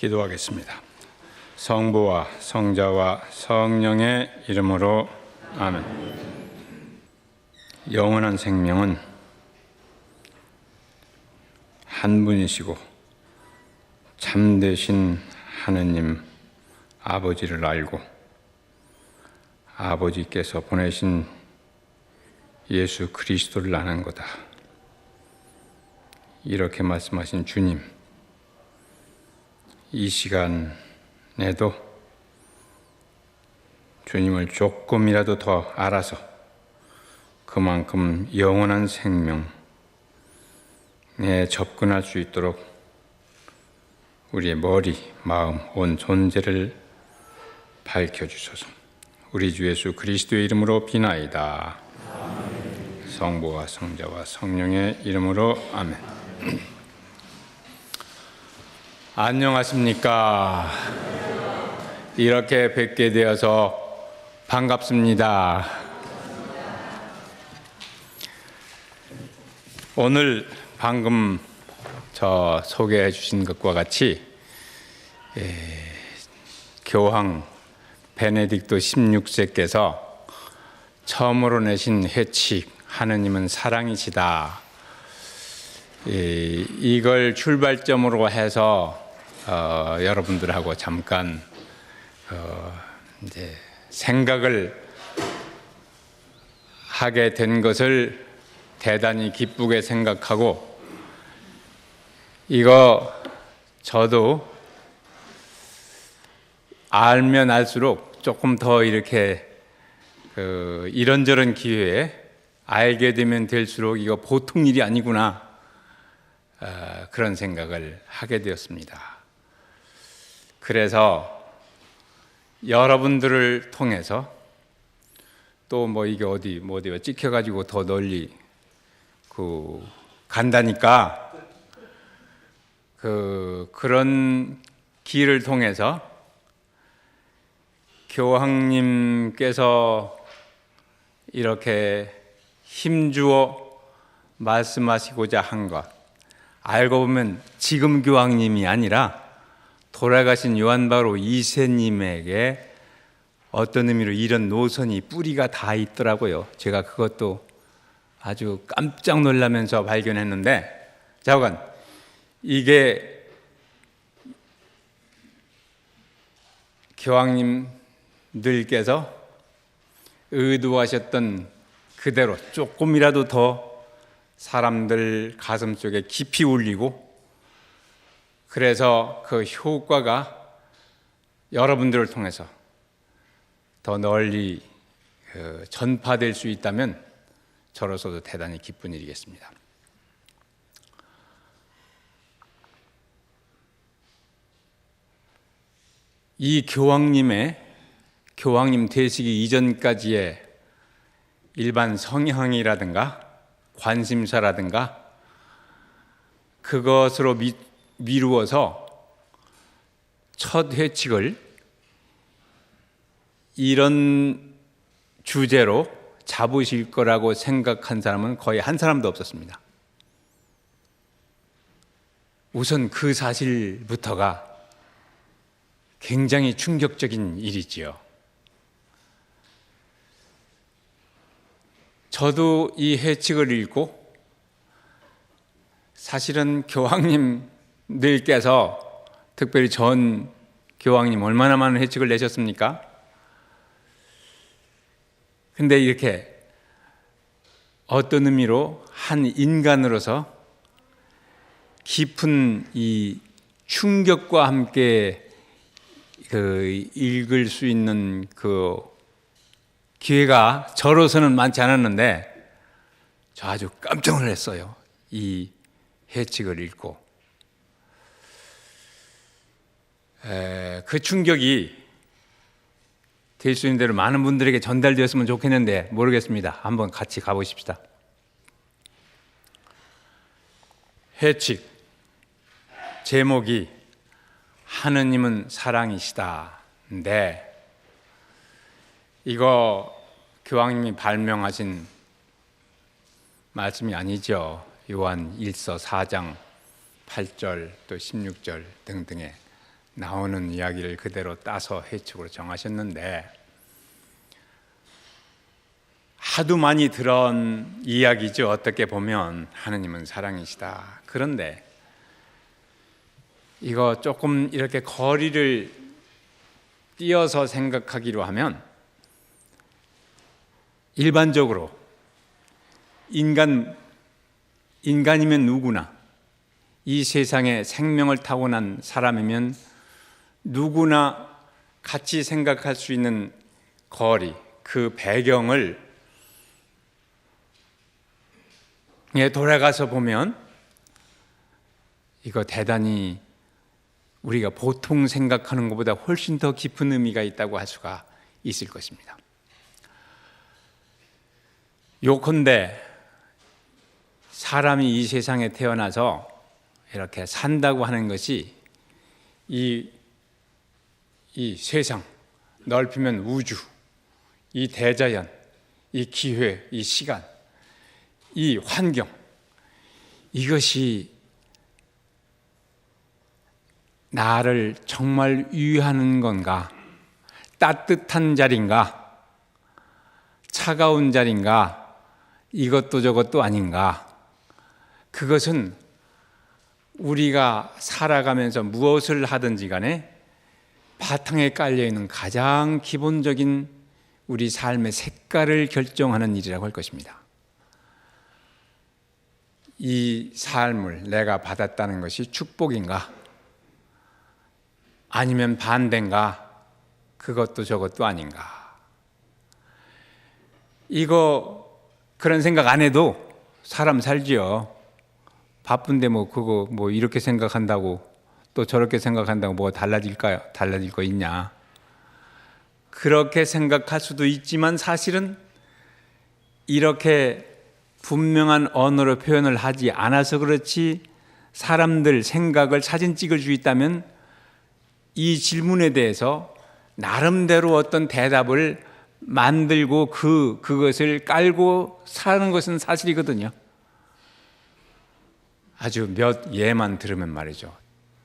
기도하겠습니다. 성부와 성자와 성령의 이름으로 아멘. 영원한 생명은 한 분이시고 참되신 하느님 아버지를 알고 아버지께서 보내신 예수 그리스도를 아는 거다. 이렇게 말씀하신 주님, 이 시간에도 주님을 조금이라도 더 알아서 그만큼 영원한 생명에 접근할 수 있도록 우리의 머리, 마음, 온 존재를 밝혀주소서. 우리 주 예수 그리스도의 이름으로 비나이다. 성부와 성자와 성령의 이름으로 아멘. 안녕하십니까. 이렇게 뵙게 되어서 반갑습니다. 오늘 방금 저 소개해 주신 것과 같이 교황 베네딕토 16세께서 처음으로 내신 회칙 하느님은 사랑이시다, 이걸 출발점으로 해서 여러분들하고 잠깐 이제 생각을 하게 된 것을 대단히 기쁘게 생각하고, 이거 저도 알면 알수록 조금 더 이렇게 이런저런 기회에 알게 되면 될수록 이거 보통 일이 아니구나, 그런 생각을 하게 되었습니다. 그래서 여러분들을 통해서 또 뭐 이게 어디가 찍혀가지고 더 널리 간다니까 그런 길을 통해서 교황님께서 이렇게 힘주어 말씀하시고자 한 것, 알고 보면 지금 교황님이 아니라 돌아가신 요한 바로 2세님에게 어떤 의미로 이런 노선이 뿌리가 다 있더라고요. 제가 그것도 아주 깜짝 놀라면서 발견했는데, 잠깐, 이게 교황님들께서 의도하셨던 그대로 조금이라도 더 사람들 가슴 속에 깊이 울리고, 그래서 그 효과가 여러분들을 통해서 더 널리 전파될 수 있다면 저로서도 대단히 기쁜 일이겠습니다. 이 교황님 되시기 이전까지의 일반 성향이라든가 관심사라든가 그것으로 미루어서 첫 회칙을 이런 주제로 잡으실 거라고 생각한 사람은 거의 한 사람도 없었습니다. 우선 그 사실부터가 굉장히 충격적인 일이지요. 저도 이 회칙을 읽고, 사실은 교황님들께서, 특별히 전 교황님 얼마나 많은 회칙을 내셨습니까? 근데 이렇게 어떤 의미로 한 인간으로서 깊은 이 충격과 함께 읽을 수 있는 그 기회가 저로서는 많지 않았는데, 저 아주 깜짝 놀랐어요. 이 회칙을 읽고. 그 충격이 될 수 있는 대로 많은 분들에게 전달되었으면 좋겠는데 모르겠습니다. 한번 같이 가보십시다. 회칙 제목이 하느님은 사랑이시다인데, 이거 교황님이 발명하신 말씀이 아니죠. 요한 1서 4장 8절 또 16절 등등에 나오는 이야기를 그대로 따서 해축으로 정하셨는데, 하도 많이 들은 이야기죠. 어떻게 보면 하느님은 사랑이시다. 그런데 이거 조금 이렇게 거리를 띄어서 생각하기로 하면, 일반적으로 인간이면 누구나, 이 세상에 생명을 타고난 사람이면 누구나 같이 생각할 수 있는 거리, 그 배경을 돌아가서 보면 이거 대단히 우리가 보통 생각하는 것보다 훨씬 더 깊은 의미가 있다고 할 수가 있을 것입니다. 요컨대 사람이 이 세상에 태어나서 이렇게 산다고 하는 것이 이 세상, 넓히면 우주, 이 대자연, 이 기회, 이 시간, 이 환경, 이것이 나를 정말 위하는 건가? 따뜻한 자리인가? 차가운 자리인가? 이것도 저것도 아닌가? 그것은 우리가 살아가면서 무엇을 하든지 간에 바탕에 깔려있는 가장 기본적인 우리 삶의 색깔을 결정하는 일이라고 할 것입니다. 이 삶을 내가 받았다는 것이 축복인가? 아니면 반대인가? 그것도 저것도 아닌가? 이거 그런 생각 안 해도 사람 살지요. 바쁜데 그거 이렇게 생각한다고 또 저렇게 생각한다고 뭐가 달라질 거 있냐? 그렇게 생각할 수도 있지만 사실은 이렇게 분명한 언어로 표현을 하지 않아서 그렇지, 사람들 생각을 사진 찍을 수 있다면 이 질문에 대해서 나름대로 어떤 대답을 만들고 그것을 깔고 사는 것은 사실이거든요. 아주 몇 예만 들으면 말이죠.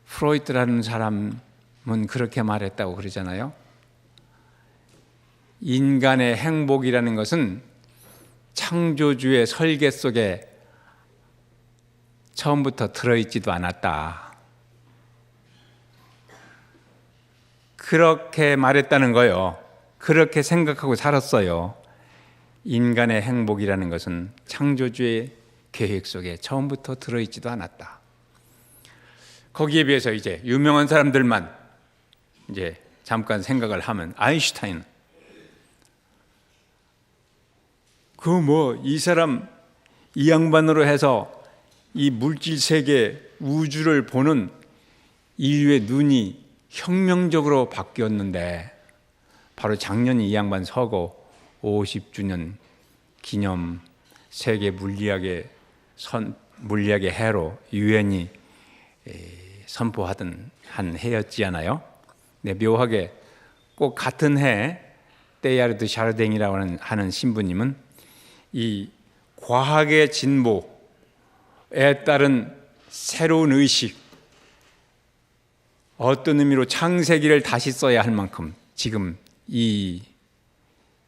프로이트라는 사람은 그렇게 말했다고 그러잖아요. 인간의 행복이라는 것은 창조주의 설계 속에 처음부터 들어있지도 않았다. 그렇게 말했다는 거예요. 그렇게 생각하고 살았어요. 인간의 행복이라는 것은 창조주의 계획 속에 처음부터 들어있지도 않았다. 거기에 비해서 이제 유명한 사람들만 이제 잠깐 생각을 하면, 아인슈타인, 이 사람 이 양반으로 해서 이 물질 세계 우주를 보는 인류의 눈이 혁명적으로 바뀌었는데, 바로 작년 이 양반 서거 50주년 기념 세계 물리학의 해로 유엔이 선포하던 한 해였지 않아요? 네, 묘하게 꼭 같은 해 때야르드 샤르댕이라고 하는 신부님은 이 과학의 진보에 따른 새로운 의식, 어떤 의미로 창세기를 다시 써야 할 만큼 지금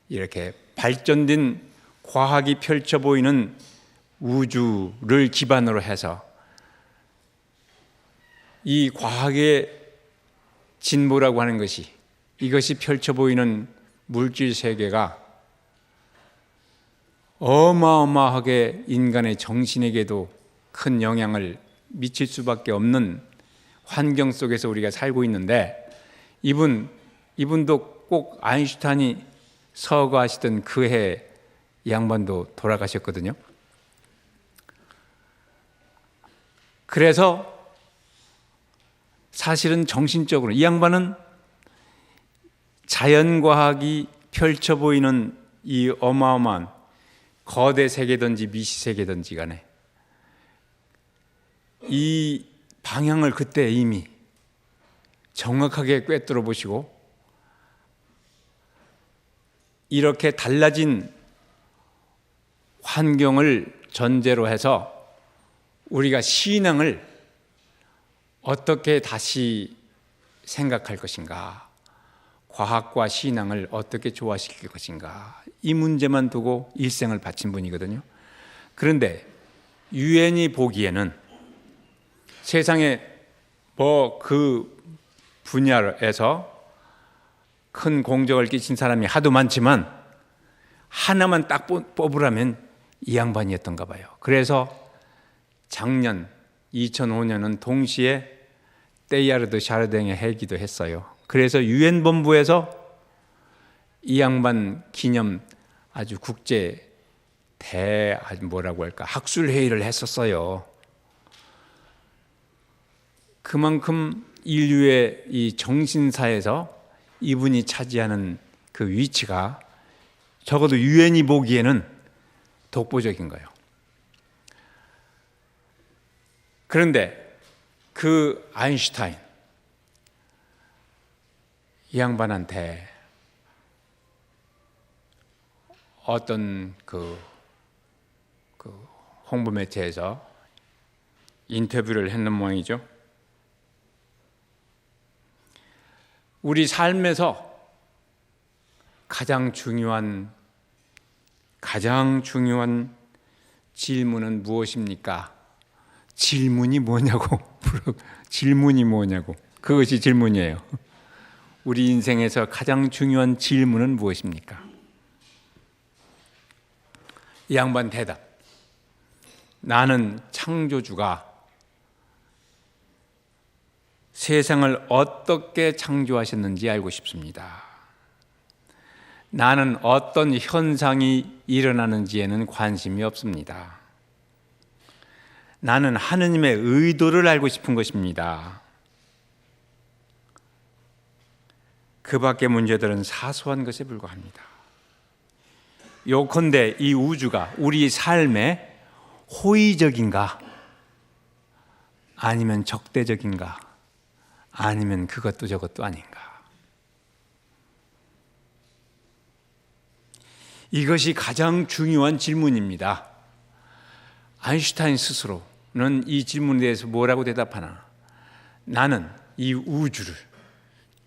이렇게 발전된 과학이 펼쳐 보이는 우주를 기반으로 해서 이 과학의 진보라고 하는 것이, 이것이 펼쳐 보이는 물질 세계가 어마어마하게 인간의 정신에게도 큰 영향을 미칠 수밖에 없는 환경 속에서 우리가 살고 있는데, 이분도 꼭 아인슈타인이 서거하시던 그 해 이 양반도 돌아가셨거든요. 그래서 사실은 정신적으로 이 양반은 자연과학이 펼쳐 보이는 이 어마어마한 거대 세계든지 미시 세계든지 간에 이 방향을 그때 이미 정확하게 꿰뚫어 보시고, 이렇게 달라진 환경을 전제로 해서 우리가 신앙을 어떻게 다시 생각할 것인가? 과학과 신앙을 어떻게 조화시킬 것인가? 이 문제만 두고 일생을 바친 분이거든요. 그런데 유엔이 보기에는 세상에 뭐 그 분야에서 큰 공적을 끼친 사람이 하도 많지만 하나만 딱 뽑으라면 이 양반이었던가 봐요. 그래서 작년 2005년은 동시에 테일하르드 샤르댕의 해기도 했어요. 그래서 유엔 본부에서 이 양반 기념 아주 국제 뭐라고 할까 학술 회의를 했었어요. 그만큼 인류의 이 정신사에서 이분이 차지하는 그 위치가 적어도 유엔이 보기에는 독보적인 거예요. 그런데 그 아인슈타인 이 양반한테 어떤 그 홍보 매체에서 인터뷰를 했는 모양이죠. 우리 삶에서 가장 중요한 질문은 무엇입니까? 질문이 뭐냐고. 질문이 뭐냐고. 그것이 질문이에요. 우리 인생에서 가장 중요한 질문은 무엇입니까? 이 양반 대답. 나는 창조주가 세상을 어떻게 창조하셨는지 알고 싶습니다. 나는 어떤 현상이 일어나는지에는 관심이 없습니다. 나는 하느님의 의도를 알고 싶은 것입니다. 그 밖의 문제들은 사소한 것에 불과합니다. 요컨대 이 우주가 우리 삶에 호의적인가? 아니면 적대적인가? 아니면 그것도 저것도 아닌가? 이것이 가장 중요한 질문입니다. 아인슈타인 스스로는 이 질문에 대해서 뭐라고 대답하나? 나는 이 우주를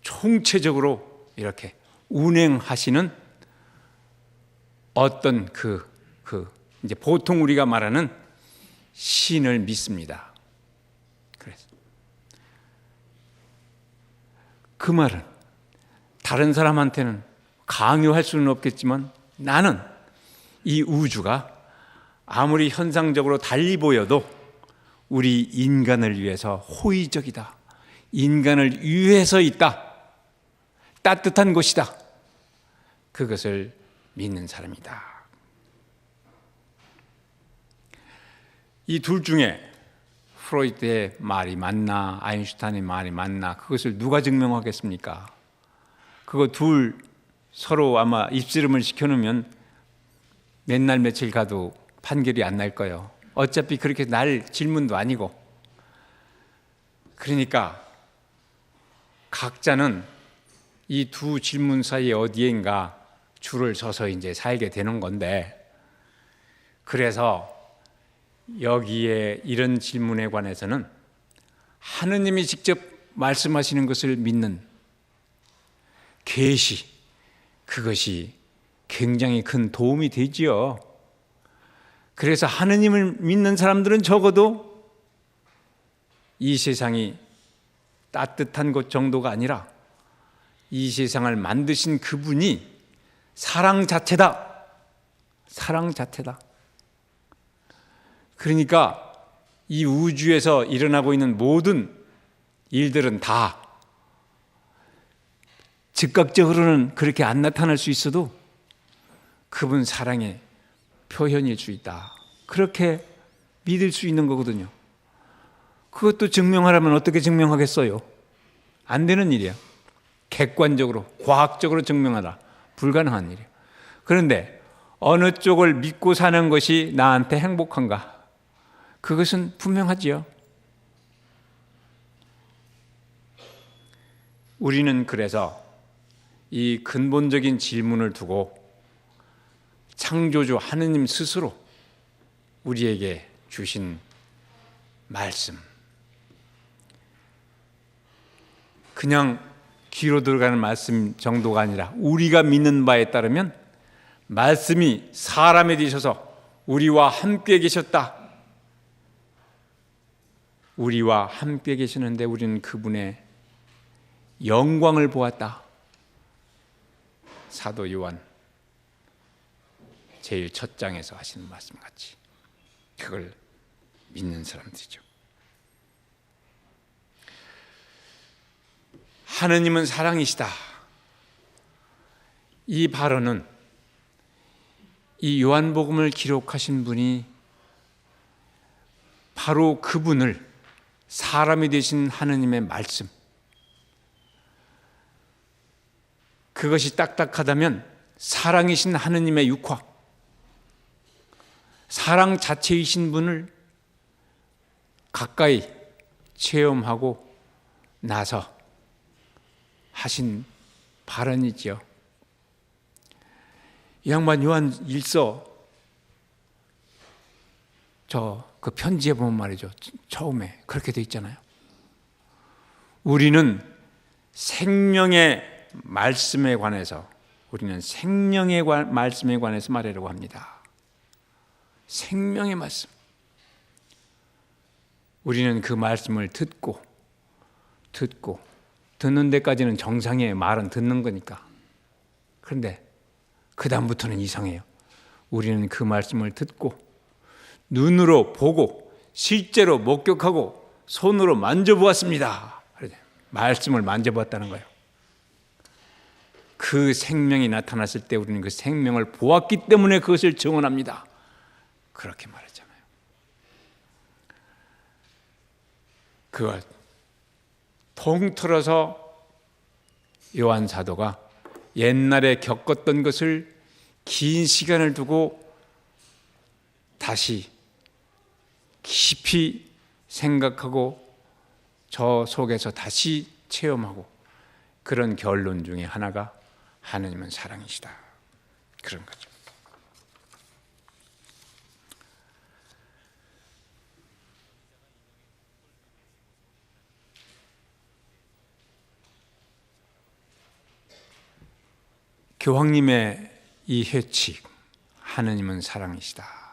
총체적으로 이렇게 운행하시는 어떤 이제 보통 우리가 말하는 신을 믿습니다. 그래서 그 말은 다른 사람한테는 강요할 수는 없겠지만 나는 이 우주가 아무리 현상적으로 달리 보여도 우리 인간을 위해서 호의적이다. 인간을 위해서 있다. 따뜻한 곳이다. 그것을 믿는 사람이다. 이 둘 중에 프로이트의 말이 맞나 아인슈타인의 말이 맞나 그것을 누가 증명하겠습니까? 그거 둘 서로 아마 입씨름을 시켜놓으면 몇 날 며칠 가도 판결이 안 날 거예요. 어차피 그렇게 날 질문도 아니고. 그러니까 각자는 이 두 질문 사이에 어디엔가 줄을 서서 이제 살게 되는 건데, 그래서 여기에 이런 질문에 관해서는 하느님이 직접 말씀하시는 것을 믿는 계시, 그것이 굉장히 큰 도움이 되지요. 그래서 하느님을 믿는 사람들은 적어도 이 세상이 따뜻한 곳 정도가 아니라 이 세상을 만드신 그분이 사랑 자체다. 사랑 자체다. 그러니까 이 우주에서 일어나고 있는 모든 일들은 다 즉각적으로는 그렇게 안 나타날 수 있어도 그분 사랑의 표현일 수 있다. 그렇게 믿을 수 있는 거거든요. 그것도 증명하려면 어떻게 증명하겠어요? 안 되는 일이야. 객관적으로, 과학적으로 증명하라. 불가능한 일이에요. 그런데 어느 쪽을 믿고 사는 것이 나한테 행복한가? 그것은 분명하지요. 우리는 그래서 이 근본적인 질문을 두고 창조주 하느님 스스로 우리에게 주신 말씀, 그냥 귀로 들어가는 말씀 정도가 아니라 우리가 믿는 바에 따르면 말씀이 사람이 되셔서 우리와 함께 계셨다. 우리와 함께 계시는데 우리는 그분의 영광을 보았다. 사도 요한 제일 첫 장에서 하시는 말씀 같이 그걸 믿는 사람들이죠. 하느님은 사랑이시다. 이 발언은 이 요한복음을 기록하신 분이 바로 그분을 사람이 되신 하느님의 말씀, 그것이 딱딱하다면 사랑이신 하느님의 육화, 사랑 자체이신 분을 가까이 체험하고 나서 하신 발언이지요. 이 양반 요한 일서 그 편지에 보면 말이죠. 처음에 그렇게 돼 있잖아요. 우리는 생명의 말씀에 관해서 말씀에 관해서 말하려고 합니다. 생명의 말씀. 우리는 그 말씀을 듣고 듣는 데까지는 정상의 말은 듣는 거니까. 그런데 그 다음부터는 이상해요. 우리는 그 말씀을 듣고 눈으로 보고 실제로 목격하고 손으로 만져보았습니다. 말씀을 만져보았다는 거예요. 그 생명이 나타났을 때 우리는 그 생명을 보았기 때문에 그것을 증언합니다. 그렇게 말했잖아요. 그걸 통틀어서 요한 사도가 옛날에 겪었던 것을 긴 시간을 두고 다시 깊이 생각하고 저 속에서 다시 체험하고 그런 결론 중에 하나가 하느님은 사랑이시다. 그런 거죠. 교황님의 이 회칙, 하느님은 사랑이시다.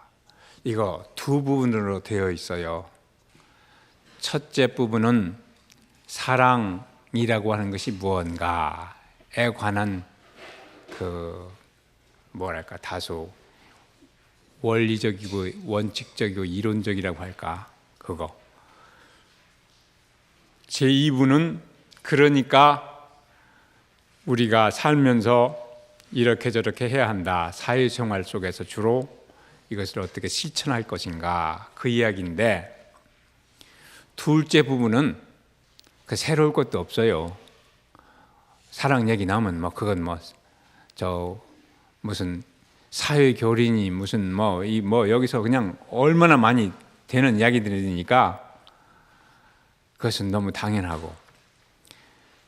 이거 두 부분으로 되어 있어요. 첫째 부분은 사랑이라고 하는 것이 무언가에 관한 다소 원리적이고 원칙적이고 이론적이라고 할까, 그거. 제2부는 그러니까 우리가 살면서 이렇게 저렇게 해야 한다. 사회생활 속에서 주로 이것을 어떻게 실천할 것인가, 그 이야기인데, 둘째 부분은 새로울 것도 없어요. 사랑 얘기 나오면 그건 무슨 사회교린이 무슨 여기서 그냥 얼마나 많이 되는 이야기들이니까 그것은 너무 당연하고,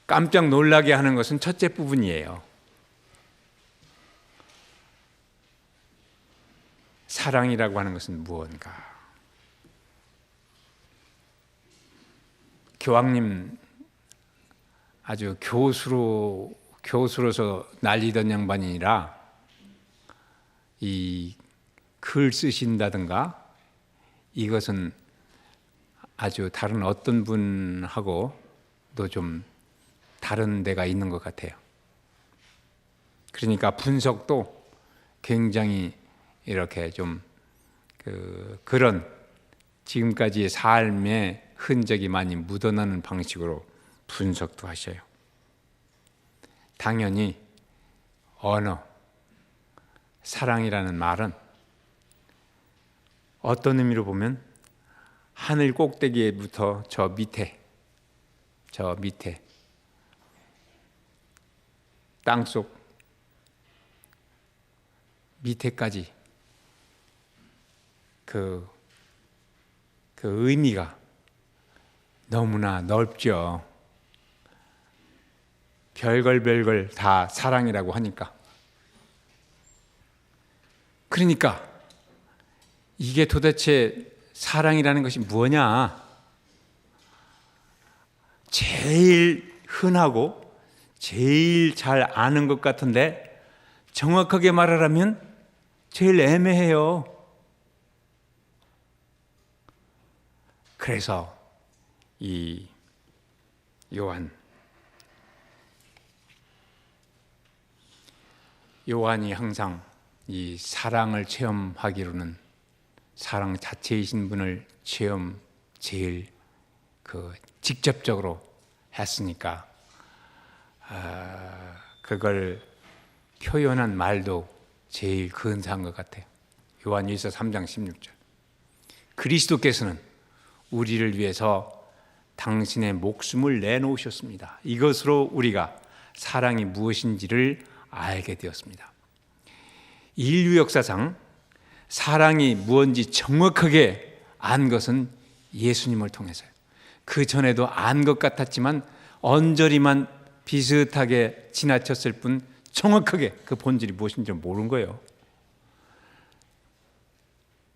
깜짝 놀라게 하는 것은 첫째 부분이에요. 사랑이라고 하는 것은 무언가. 교황님 아주 교수로서 날리던 양반이라 이 글 쓰신다든가 이것은 아주 다른 어떤 분하고도 좀 다른 데가 있는 것 같아요. 그러니까 분석도 굉장히 이렇게 좀 그런 지금까지의 삶의 흔적이 많이 묻어나는 방식으로 분석도 하셔요. 당연히 언어, 사랑이라는 말은 어떤 의미로 보면 하늘 꼭대기부터 저 밑에 땅속 밑에까지 그 의미가 너무나 넓죠. 별걸 다 사랑이라고 하니까. 그러니까 이게 도대체 사랑이라는 것이 뭐냐? 제일 흔하고 제일 잘 아는 것 같은데 정확하게 말하라면 제일 애매해요. 그래서 이 요한이 항상 이 사랑을 체험하기로는 사랑 자체이신 분을 제일 직접적으로 했으니까 그걸 표현한 말도 제일 근사한 것 같아요. 요한일서 3장 16절. 그리스도께서는 우리를 위해서 당신의 목숨을 내놓으셨습니다. 이것으로 우리가 사랑이 무엇인지를 알게 되었습니다. 인류 역사상 사랑이 무엇인지 정확하게 안 것은 예수님을 통해서요. 그 전에도 안 것 같았지만 언저리만 비슷하게 지나쳤을 뿐 정확하게 그 본질이 무엇인지 모르는 거예요.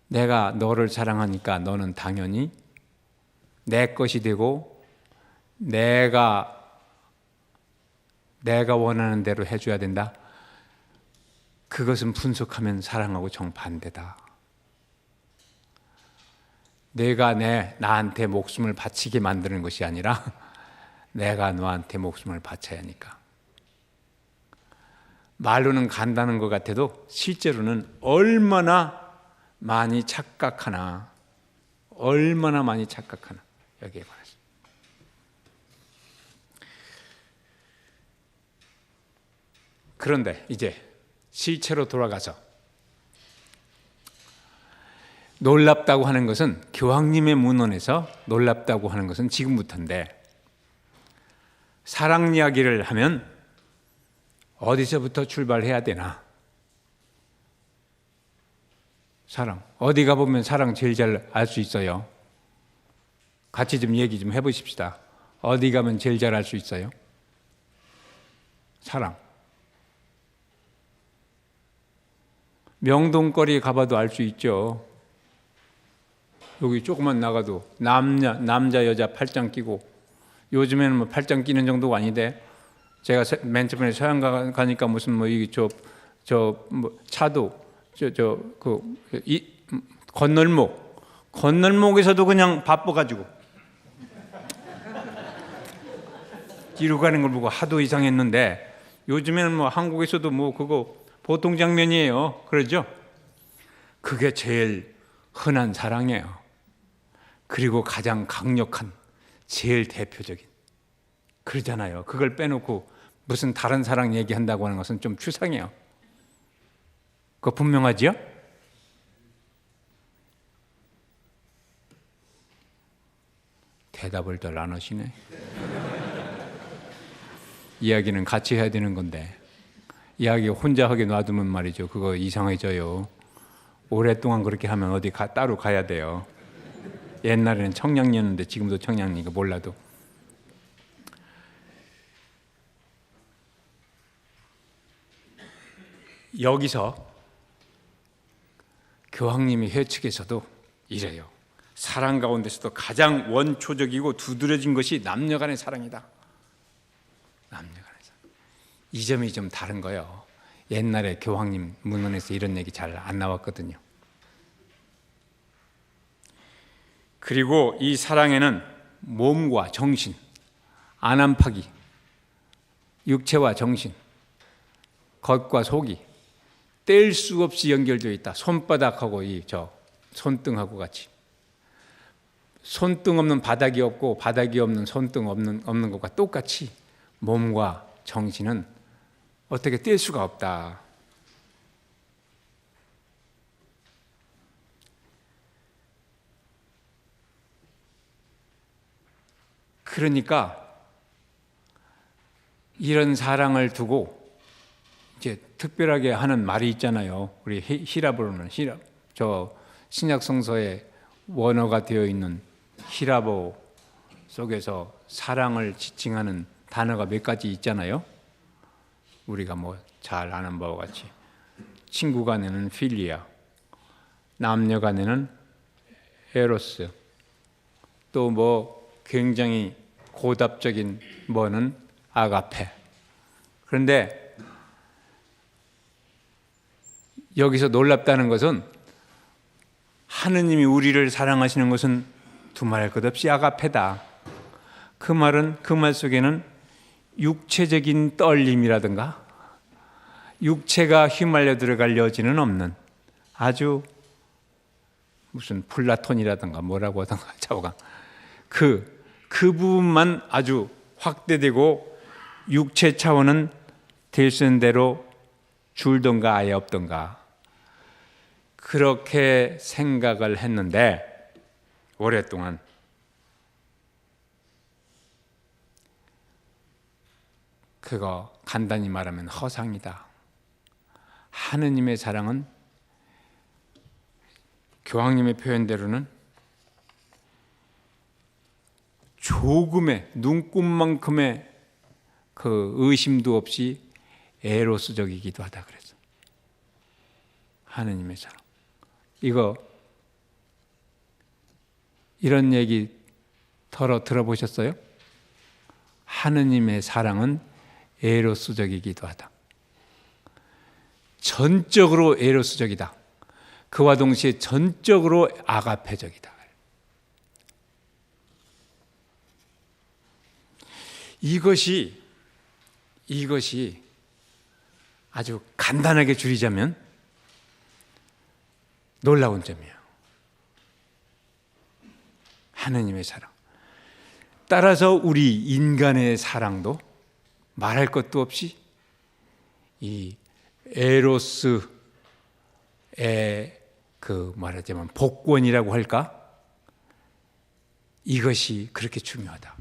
내가 너를 사랑하니까 너는 당연히 내 것이 되고 내가 원하는 대로 해줘야 된다. 그것은 분석하면 사랑하고 정반대다. 내가 나한테 목숨을 바치게 만드는 것이 아니라 내가 너한테 목숨을 바쳐야 하니까. 말로는 간다는 것 같아도 실제로는 얼마나 많이 착각하나 여기에 관해서. 그런데 이제 실체로 돌아가서 놀랍다고 하는 것은 교황님의 문헌에서 놀랍다고 하는 것은 지금부터인데 사랑 이야기를 하면 어디서부터 출발해야 되나? 사랑. 어디 가보면 사랑 제일 잘 알 수 있어요. 같이 좀 얘기 좀 해보십시다. 어디 가면 제일 잘 알 수 있어요? 사랑. 명동거리 가봐도 알 수 있죠. 여기 조금만 나가도 남자 여자 팔짱 끼고, 요즘에는 뭐 팔짱 끼는 정도가 아닌데, 제가 맨 처음에 서양 가니까 무슨 뭐 이게 뭐 차도 건널목에서도 그냥 바빠가지고 뒤로 가는 걸 보고 하도 이상했는데, 요즘에는 뭐 한국에서도 뭐 그거 보통 장면이에요. 그러죠? 그게 제일 흔한 사랑이에요. 그리고 가장 강력한, 제일 대표적인. 그러잖아요. 그걸 빼놓고 무슨 다른 사랑 얘기한다고 하는 것은 좀 추상해요. 그거 분명하지요? 대답을 덜 안 하시네. 이야기는 같이 해야 되는 건데 이야기 혼자 하게 놔두면 말이죠. 그거 이상해져요. 오랫동안 그렇게 하면 어디 따로 가야 돼요. 옛날에는 청량리였는데 지금도 청량리가 몰라도. 여기서 교황님이 회측에서도 이래요. 사랑 가운데서도 가장 원초적이고 두드러진 것이 남녀간의 사랑이다. 남녀간의 사랑. 이 점이 좀 다른 거예요. 옛날에 교황님 문헌에서 이런 얘기 잘 안 나왔거든요. 그리고 이 사랑에는 몸과 정신, 안암파기, 육체와 정신, 겉과 속이 뗄 수 없이 연결되어 있다. 손바닥하고 손등하고 같이. 손등 없는 바닥이 없고 바닥이 없는 손등 없는 것과 똑같이 몸과 정신은 어떻게 뗄 수가 없다. 그러니까 이런 사랑을 두고 이제 특별하게 하는 말이 있잖아요. 우리 히라보로는 신약 성서에 원어가 되어 있는 히라보 속에서 사랑을 지칭하는 단어가 몇 가지 있잖아요. 우리가 뭐 잘 아는 바와 같이 친구 간에는 필리아, 남녀 간에는 에로스, 또 뭐 굉장히 고답적인 뭐는 아가페. 그런데 여기서 놀랍다는 것은 하느님이 우리를 사랑하시는 것은 두말할 것 없이 아가페다. 그 말은 그 말 속에는 육체적인 떨림이라든가 육체가 휘말려 들어갈 여지는 없는 아주 무슨 플라톤이라든가 뭐라고 하던가 자오가 그 부분만 아주 확대되고 육체 차원은 될 수 있는 대로 줄던가 아예 없던가 그렇게 생각을 했는데 오랫동안 그거 간단히 말하면 허상이다. 하느님의 사랑은 교황님의 표현대로는 조금의 눈꼽만큼의 그 의심도 없이 에로스적이기도 하다 그래서 하느님의 사랑 이런 얘기 들어보셨어요? 하느님의 사랑은 에로스적이기도 하다. 전적으로 에로스적이다. 그와 동시에 전적으로 아가페적이다. 이것이 아주 간단하게 줄이자면 놀라운 점이에요. 하느님의 사랑. 따라서 우리 인간의 사랑도 말할 것도 없이 이 에로스의 그 말하자면 복권이라고 할까? 이것이 그렇게 중요하다.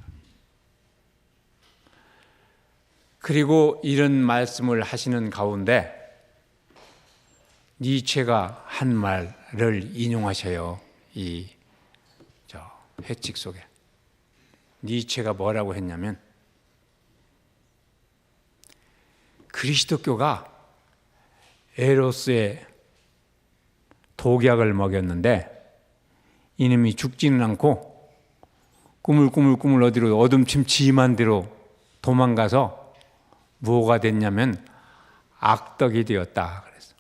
그리고 이런 말씀을 하시는 가운데 니체가 한 말을 인용하셔요. 이 회칙 속에. 니체가 뭐라고 했냐면 그리스도교가 에로스의 독약을 먹였는데 이놈이 죽지는 않고 꾸물꾸물 어디로 어둠침침한 데로 도망가서 뭐가 됐냐면 악덕이 되었다 그랬어.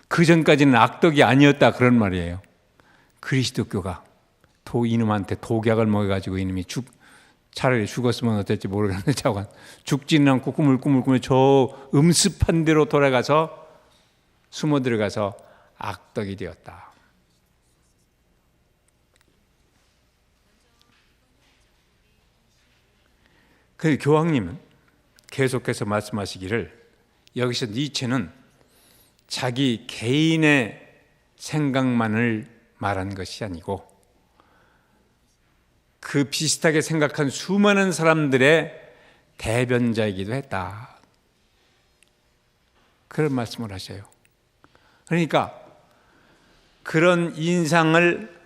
그 전까지는 악덕이 아니었다 그런 말이에요. 그리스도교가 이놈한테 독약을 먹여가지고 이놈이 차라리 죽었으면 어떨지 모르겠는데 자관 죽지는 않고 꾸물꾸물 저 음습한 데로 돌아가서 숨어 들어가서 악덕이 되었다. 그 교황님은 계속해서 말씀하시기를 여기서 니체는 자기 개인의 생각만을 말한 것이 아니고 그 비슷하게 생각한 수많은 사람들의 대변자이기도 했다. 그런 말씀을 하셔요. 그러니까 그런 인상을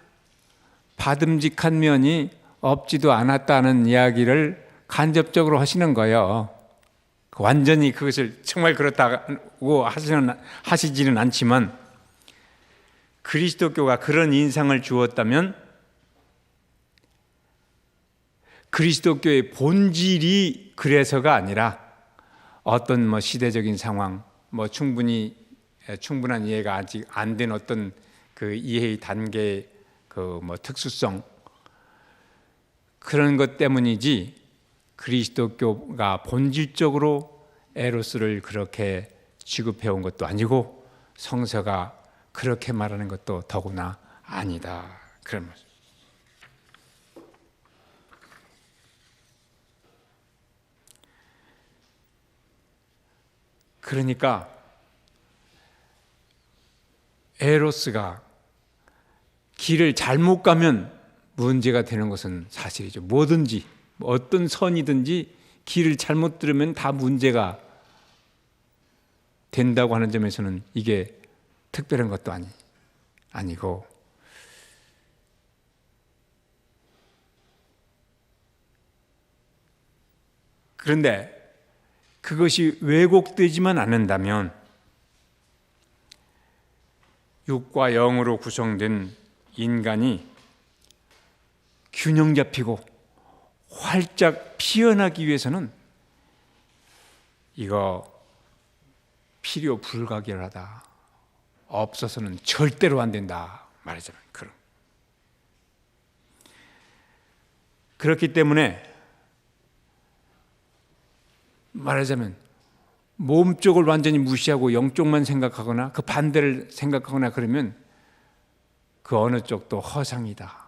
받음직한 면이 없지도 않았다는 이야기를 간접적으로 하시는 거예요. 완전히 그것을 정말 그렇다고 하시지는 않지만 그리스도교가 그런 인상을 주었다면 그리스도교의 본질이 그래서가 아니라 어떤 시대적인 상황, 충분한 이해가 아직 안 된 어떤 그 이해의 단계의 특수성 그런 것 때문이지 그리스도교가 본질적으로 에로스를 그렇게 취급해온 것도 아니고 성서가 그렇게 말하는 것도 더구나 아니다. 그런 말씀. 그러니까 에로스가 길을 잘못 가면 문제가 되는 것은 사실이죠. 뭐든지 어떤 선이든지 길을 잘못 들으면 다 문제가 된다고 하는 점에서는 이게 특별한 것도 아니고 그런데 그것이 왜곡되지만 않는다면 육과 영으로 구성된 인간이 균형 잡히고 활짝 피어나기 위해서는 이거 필요 불가결하다. 없어서는 절대로 안 된다 말하잖아요. 그렇기 때문에 말하자면 몸 쪽을 완전히 무시하고 영 쪽만 생각하거나 그 반대를 생각하거나 그러면 그 어느 쪽도 허상이다.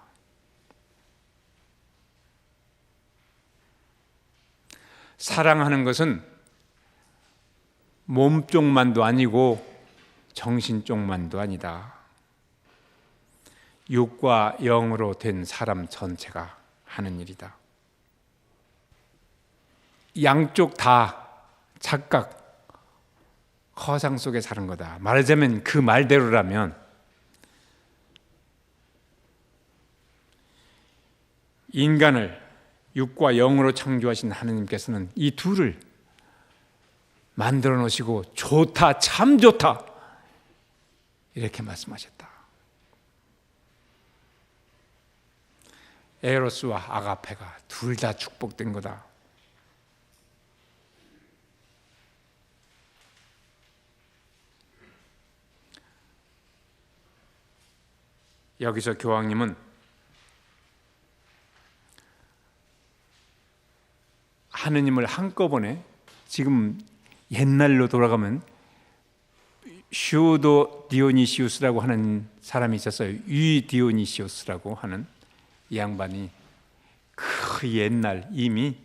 사랑하는 것은 몸 쪽만도 아니고 정신 쪽만도 아니다. 육과 영으로 된 사람 전체가 하는 일이다. 양쪽 다 착각, 허상 속에 사는 거다. 말하자면 그 말대로라면 인간을 육과 영으로 창조하신 하느님께서는 이 둘을 만들어 놓으시고 좋다, 참 좋다 이렇게 말씀하셨다. 에로스와 아가페가 둘 다 축복된 거다. 여기서 교황님은 하느님을 한꺼번에 지금 옛날로 돌아가면 슈도 디오니시우스라고 하는 사람이 있었어요. 위 디오니시우스라고 하는 이 양반이 그 옛날 이미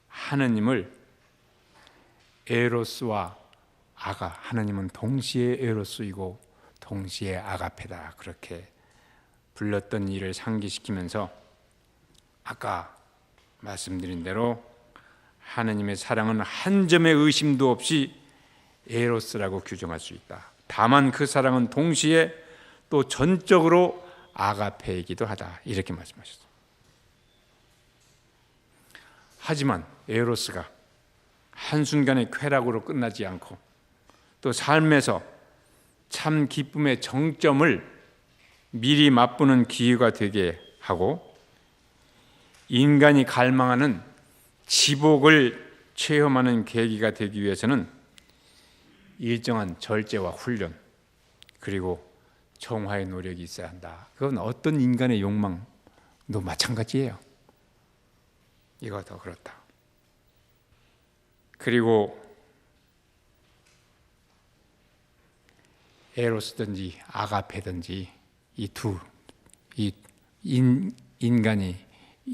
하느님을 에로스와 아가, 하느님은 동시에 에로스이고 동시에 아가페다 그렇게 불렀던 일을 상기시키면서 아까 말씀드린 대로 하느님의 사랑은 한 점의 의심도 없이 에로스라고 규정할 수 있다. 다만 그 사랑은 동시에 또 전적으로 아가페이기도 하다 이렇게 말씀하셨어요. 하지만 에로스가 한순간의 쾌락으로 끝나지 않고 또 삶에서 참 기쁨의 정점을 미리 맛보는 기회가 되게 하고 인간이 갈망하는 지복을 체험하는 계기가 되기 위해서는 일정한 절제와 훈련 그리고 정화의 노력이 있어야 한다. 그건 어떤 인간의 욕망도 마찬가지예요. 이거 더 그렇다. 그리고 에로스든지 아가페든지 이 인간이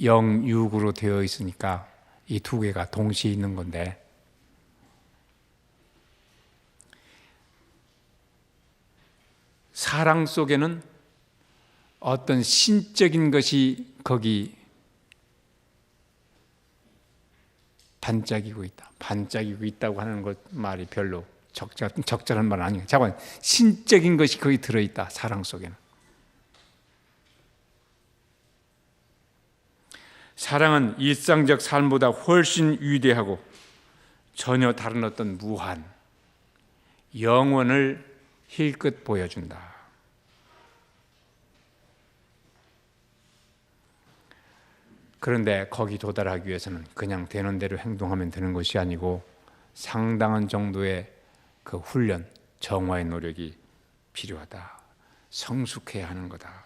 영육으로 되어 있으니까 이 두 개가 동시에 있는 건데 사랑 속에는 어떤 신적인 것이 거기 반짝이고 있다. 반짝이고 있다고 하는 것 말이 별로 적절한 말은 아니에요. 잠깐 신적인 것이 거기 들어있다. 사랑 속에는. 사랑은 일상적 삶보다 훨씬 위대하고 전혀 다른 어떤 무한, 영원을 힐끗 보여준다. 그런데 거기 도달하기 위해서는 그냥 되는 대로 행동하면 되는 것이 아니고 상당한 정도의 그 훈련, 정화의 노력이 필요하다. 성숙해야 하는 거다.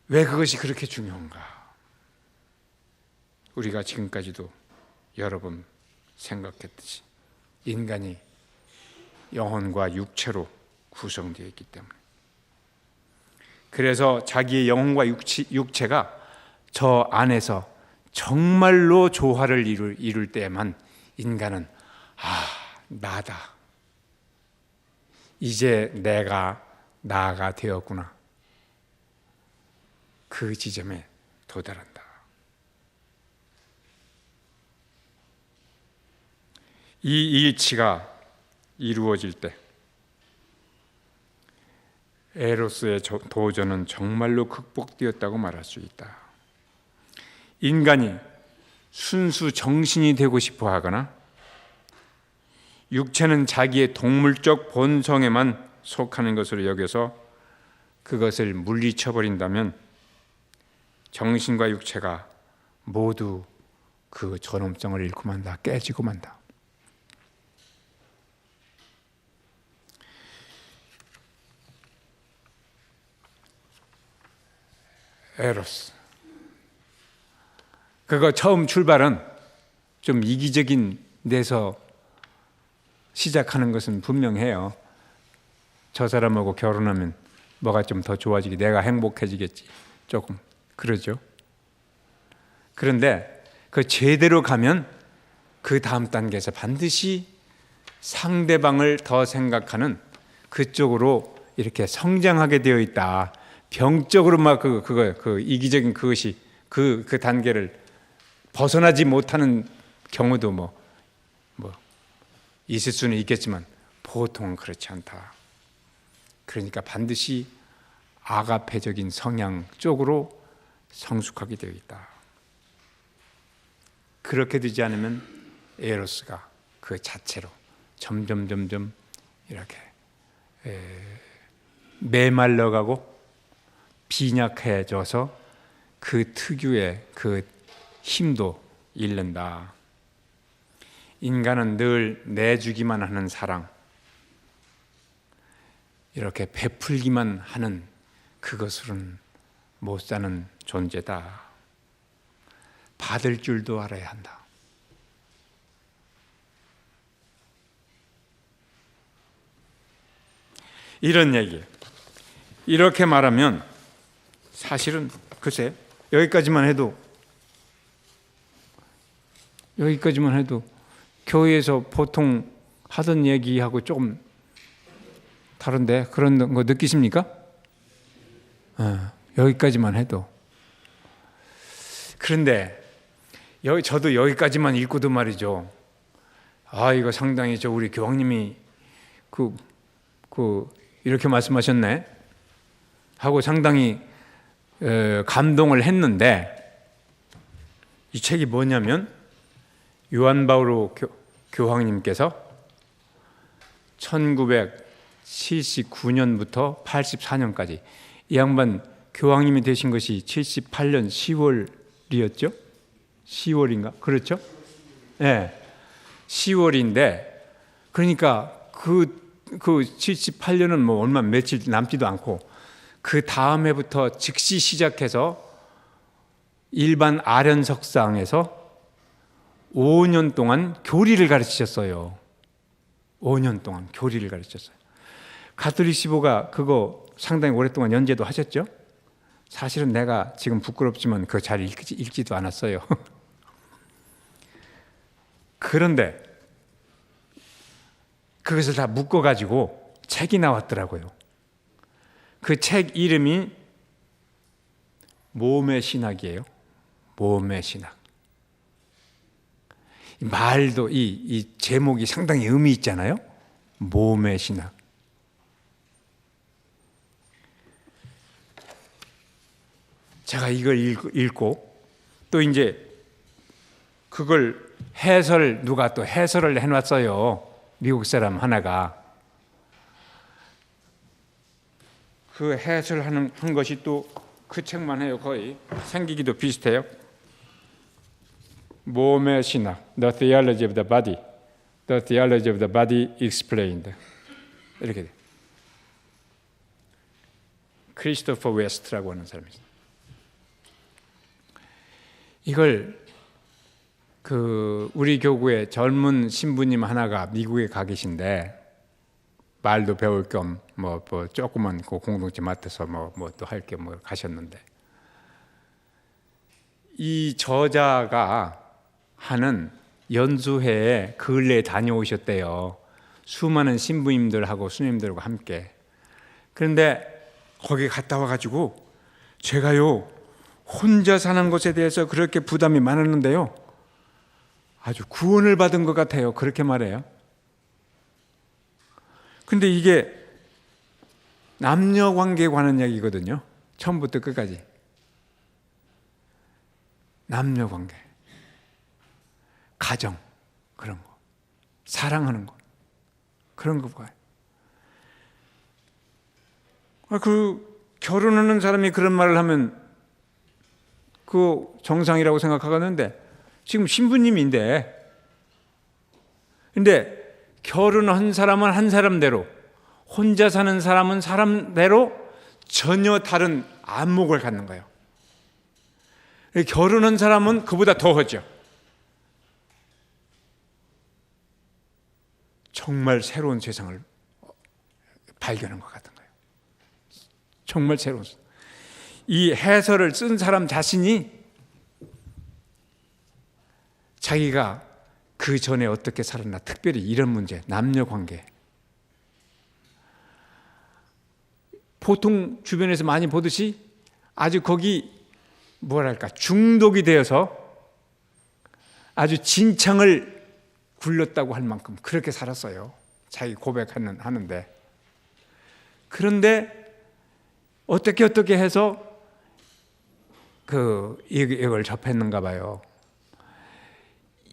왜 그것이 그렇게 중요한가? 우리가 지금까지도 여러 번 생각했듯이 인간이 영혼과 육체로 구성되어 있기 때문에 그래서 자기의 영혼과 육체가 저 안에서 정말로 조화를 이룰 때에만 인간은 나다. 이제 내가 나가 되었구나. 그 지점에 도달한다. 이 일치가 이루어질 때 에로스의 도전은 정말로 극복되었다고 말할 수 있다. 인간이 순수 정신이 되고 싶어 하거나 육체는 자기의 동물적 본성에만 속하는 것으로 여겨서 그것을 물리쳐버린다면 정신과 육체가 모두 그 존엄성을 잃고 만다, 깨지고 만다. 에로스. 그거 처음 출발은 좀 이기적인 데서 시작하는 것은 분명해요. 저 사람하고 결혼하면 뭐가 좀 더 좋아지게, 내가 행복해지겠지, 조금 그러죠. 그런데 그 제대로 가면 그 다음 단계에서 반드시 상대방을 더 생각하는 그쪽으로 이렇게 성장하게 되어 있다. 병적으로 막 그 이기적인 그것이 그 단계를 벗어나지 못하는 경우도 뭐 있을 수는 있겠지만 보통은 그렇지 않다. 그러니까 반드시 아가페적인 성향 쪽으로 성숙하게 되어 있다. 그렇게 되지 않으면 에로스가 그 자체로 점점 이렇게 메말라가고 빈약해져서 그 특유의 그 힘도 잃는다. 인간은 늘 내주기만 하는 사랑, 이렇게 베풀기만 하는 그것으로는 못 사는 존재다. 받을 줄도 알아야 한다. 이런 얘기. 이렇게 말하면 사실은 글쎄 여기까지만 해도 교회에서 보통 하던 얘기하고 조금 다른데 그런 거 느끼십니까? 여기까지만 해도. 그런데 저도 여기까지만 읽고도 말이죠. 이거 상당히 우리 교황님이 이렇게 말씀하셨네 하고 상당히 감동을 했는데, 이 책이 뭐냐면 요한 바오로 교황님께서 1979년부터 84년까지, 이 양반 교황님이 되신 것이 78년 10월이었죠? 10월인가? 그렇죠? 네, 10월인데 그러니까 그 78년은 뭐 얼마 며칠 남지도 않고 그 다음 해부터 즉시 시작해서 일반 아련석상에서 5년 동안 교리를 가르치셨어요. 5년 동안 교리를 가르쳤어요. 가톨릭 시보가 그거 상당히 오랫동안 연재도 하셨죠? 사실은 내가 지금 부끄럽지만 그거 잘 읽지도 않았어요. 그런데 그것을 다 묶어가지고 책이 나왔더라고요. 그 책 이름이 몸의 신학이에요. 몸의 신학. 말도 이 제목이 상당히 의미 있잖아요. 몸의 신학. 제가 이걸 읽고 또 이제 그걸 누가 또 해설을 해놨어요. 미국 사람 하나가. 그 해설하는 한 것이 또 그 책만 해요. 거의 생기기도 비슷해요. 몸의 신학, The Theology of the Body, The Theology of the Body Explained. 이렇게 돼. 크리스토퍼 웨스트라고 하는 사람이 있어요. 이걸 우리 교구의 젊은 신부님 하나가 미국에 가 계신데 말도 배울 겸 뭐 조그만 그 공동체 맡아서 뭐 또 할 겸 가셨는데, 이 저자가 하는 연수회에 근래에 다녀오셨대요. 수많은 신부님들하고 수녀님들과 함께. 그런데 거기 갔다 와가지고 제가요 혼자 사는 것에 대해서 그렇게 부담이 많았는데요, 아주 구원을 받은 것 같아요. 그렇게 말해요. 근데 이게 남녀 관계에 관한 이야기거든요. 처음부터 끝까지. 남녀 관계, 가정, 그런 거, 사랑하는 거, 그런 거 봐요. 결혼하는 사람이 그런 말을 하면 그 정상이라고 생각하겠는데, 지금 신부님인데, 근데 결혼한 사람은 한 사람대로, 혼자 사는 사람은 사람대로 전혀 다른 안목을 갖는 거예요. 결혼한 사람은 그보다 더하죠. 정말 새로운 세상을 발견한 것 같은 거예요. 정말 새로운. 이 해설을 쓴 사람 자신이 자기가 그 전에 어떻게 살았나, 특별히 이런 문제, 남녀 관계, 보통 주변에서 많이 보듯이 아주 거기 뭐랄까 중독이 되어서 아주 진창을 굴렸다고 할 만큼 그렇게 살았어요. 자기 고백하는데. 그런데 어떻게 해서 이걸 접했는가 봐요.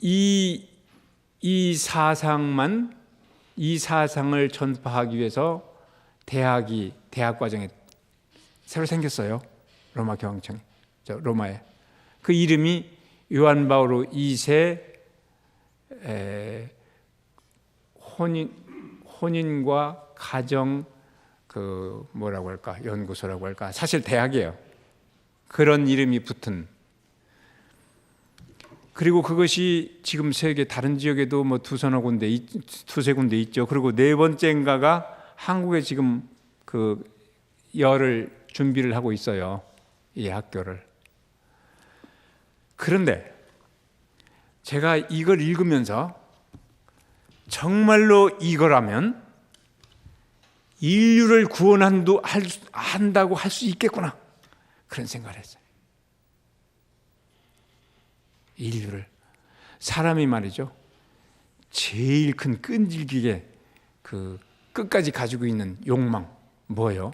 이 사상을 전파하기 위해서 대학 과정에 새로 생겼어요. 로마 교황청이, 로마에. 그 이름이 요한 바오로 2세 혼인과 가정 뭐라고 할까, 연구소라고 할까, 사실 대학이에요. 그런 이름이 붙은. 그리고 그것이 지금 세계 다른 지역에도 뭐 두세 군데 있죠. 그리고 네 번째인가가 한국에 지금 열을 준비를 하고 있어요. 이 학교를. 그런데 제가 이걸 읽으면서 정말로 이거라면 인류를 한다고 할 수 있겠구나, 그런 생각을 했어요. 인류를. 사람이 말이죠, 제일 큰 끈질기게 끝까지 가지고 있는 욕망, 뭐예요?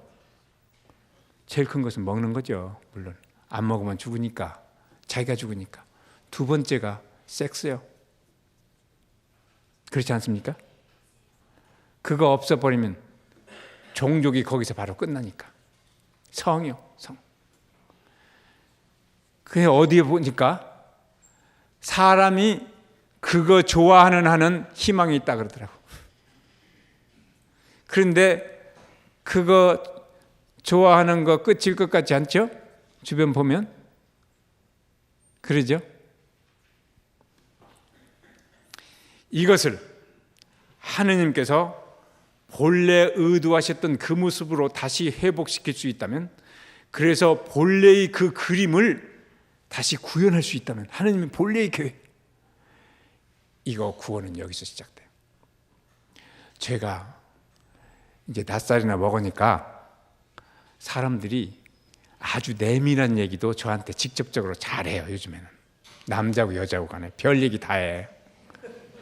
제일 큰 것은 먹는 거죠. 물론 안 먹으면 죽으니까, 자기가 죽으니까. 두 번째가 섹스요. 그렇지 않습니까? 그거 없어버리면 종족이 거기서 바로 끝나니까. 성이요, 성. 그게 어디에 보니까 사람이 그거 좋아하는 하는 희망이 있다 그러더라고. 그런데 그거 좋아하는 거 끝일 것 같지 않죠? 주변 보면 그러죠? 이것을 하느님께서 본래 의도하셨던 그 모습으로 다시 회복시킬 수 있다면, 그래서 본래의 그 그림을 다시 구현할 수 있다면, 하느님의 본래의 계획, 이거 구원은 여기서 시작돼요. 제가 이제 5살이나 먹으니까 사람들이 아주 내밀한 얘기도 저한테 직접적으로 잘해요. 요즘에는 남자고 여자고 간에 별 얘기 다 해.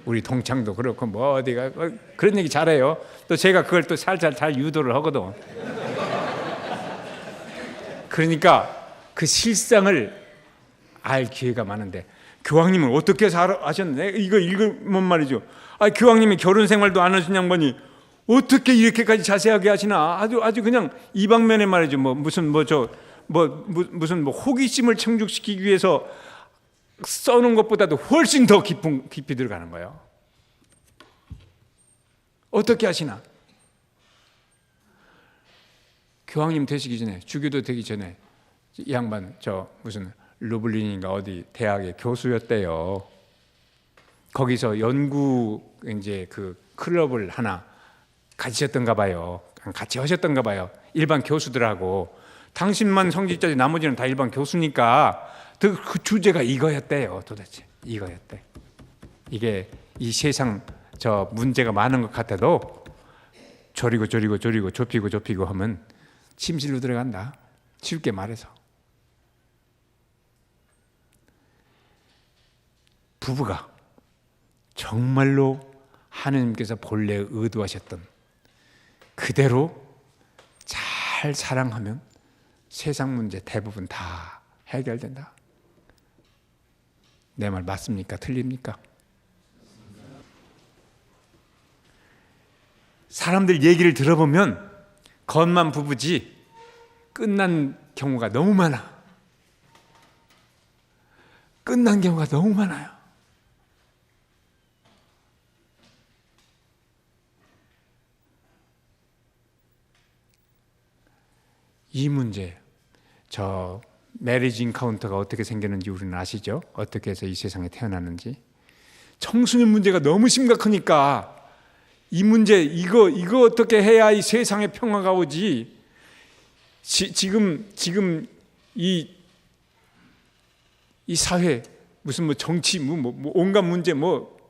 우리 동창도 그렇고 뭐 어디가 그런 얘기 잘해요. 또 제가 그걸 또 살살 잘 유도를 하거든. 그러니까 그 실상을 알 기회가 많은데, 교황님은 어떻게 아셨네? 이거 읽으면 말이죠. 교황님이 결혼 생활도 안 하신 양반이 어떻게 이렇게까지 자세하게 하시나? 아주 그냥 이 방면에 말이죠. 무슨 호기심을 충족시키기 위해서 써놓은 것보다도 훨씬 더 깊이 들어가는 거예요. 어떻게 하시나? 교황님 되시기 전에, 주교도 되기 전에 이 양반 무슨 루블린인가 어디 대학의 교수였대요. 거기서 연구 이제 그 클럽을 하나 가지셨던가 봐요. 같이 하셨던가 봐요. 일반 교수들하고. 당신만 성직자지 나머지는 다 일반 교수니까 그 주제가 이거였대요. 도대체 이거였대. 이게 이 세상 문제가 많은 것 같아도 저리고 좁히고 하면 침실로 들어간다. 쉽게 말해서. 부부가 정말로 하느님께서 본래 의도하셨던 그대로 잘 사랑하면 세상 문제 대부분 다 해결된다. 내 말 맞습니까? 틀립니까? 사람들 얘기를 들어보면 겉만 부부지 끝난 경우가 너무 많아. 끝난 경우가 너무 많아요. 이 문제, 저 메리지 인카운터가 어떻게 생겼는지 우리는 아시죠? 어떻게 해서 이 세상에 태어났는지. 청소년 문제가 너무 심각하니까 이 문제, 이거 어떻게 해야 이 세상에 평화가 오지? 지금 이 사회, 무슨 뭐 정치, 뭐 온갖 문제,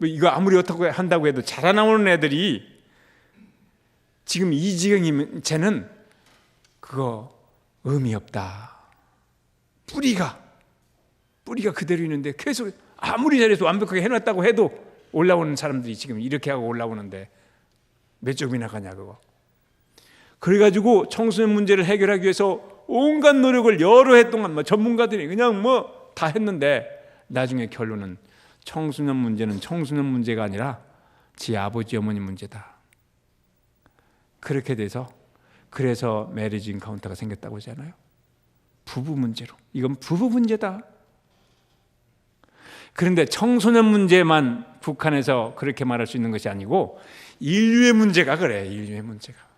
이거 아무리 어떻게 한다고 해도 자라나오는 애들이 지금 이 지경이면 쟤는 그거 의미 없다. 뿌리가 그대로 있는데 계속 아무리 잘해서 완벽하게 해놨다고 해도 올라오는 사람들이 지금 이렇게 하고 올라오는데 몇 점이나 가냐 그거. 그래가지고 청소년 문제를 해결하기 위해서 온갖 노력을 여러 해 동안 전문가들이 그냥 다 했는데 나중에 결론은 청소년 문제는 청소년 문제가 아니라 지 아버지 어머니 문제다. 그렇게 돼서 그래서 메리지 인카운터가 생겼다고 하잖아요. 부부 문제로. 이건 부부 문제다. 그런데 청소년 문제만 북한에서 그렇게 말할 수 있는 것이 아니고 인류의 문제가 그래. 인류의 문제가.